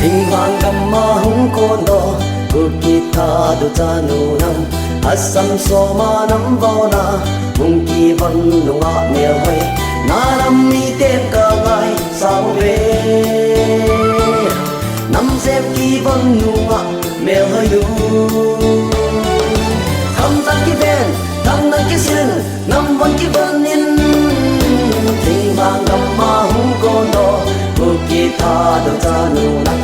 Tình hoàng cầm ma hung con đó Kukita do tanu nam Asam so ma nam vào na Mung ki văn nunga mèo hơi Na nam mi tên cả ngày sao về Nam xếp ki văn nunga mèo hơi du Khăm tăng ki ven thăng năng ki sin Nam văn ki văn in Tình hoàng cầm ma hung con đó Kukita do tanu nam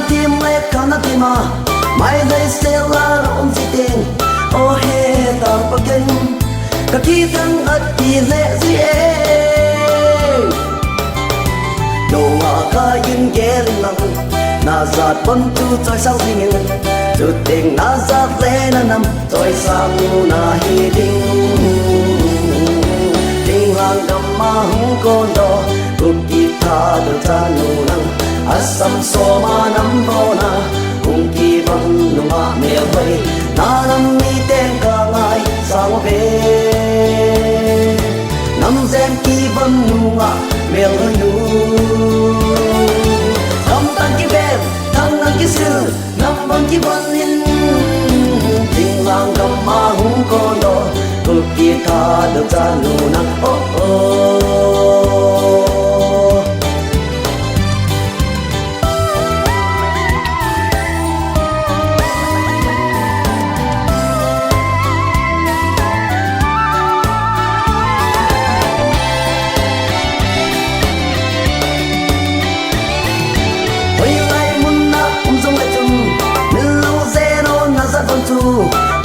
Tim le kana tima mai dai sela rom siting o he ta paken ka ki tang at ti le zi e no wa ka yin gel nang na zat pon tu choi sao ding tu ting na zat le na nam choi sang na hi ding ting lang dam ma hung kon do ku ki tha do ta nu nang Asam so ma nam vô na Kung ki văn nung ma mèo vây Na nam mi tên cả ngày sao về Nam gen ki văn nung ma mèo hơi nu Thăm tan ki bèm thăng năng ki sư Nam văn ki văn in Tình lang cầm ma hung con đó Cực kỳ tha được ra nụ năng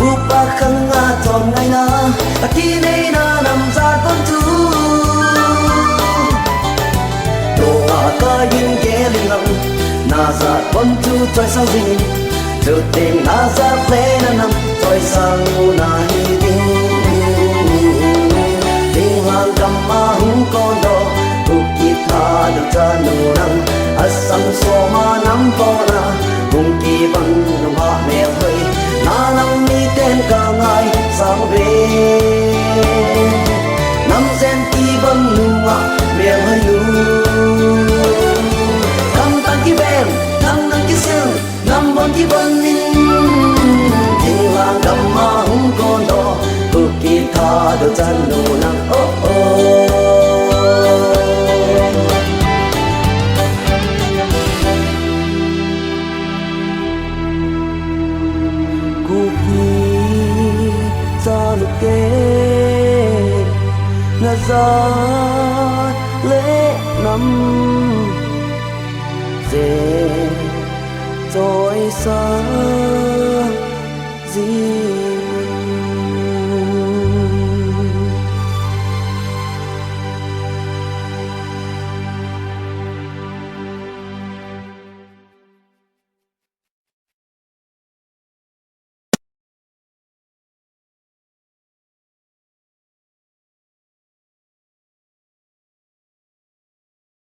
Upa khăng nga tròn ngày na ta khi nay na nằm ra con chú đồ à ca yin kế linh ngầm na ra con chú trôi sao gì từ tìm na ra play na nằm trôi sang na hi ding tình hoàng cầm ma hung con đó tu ki tha được cha nụ nang asam so ma nam po na kung ki văn nung ha mèo hơi na nam mi tên cả ngày sao về nam gen ki văn nung ha mèo hơi nu cầm tan ki bèm thăng năng ki sương nam văn ki văn in tình hoàng cầm ma hung con đó cực kỳ tha được chân nụ nang nga za lệ năm dễ trôi xa gì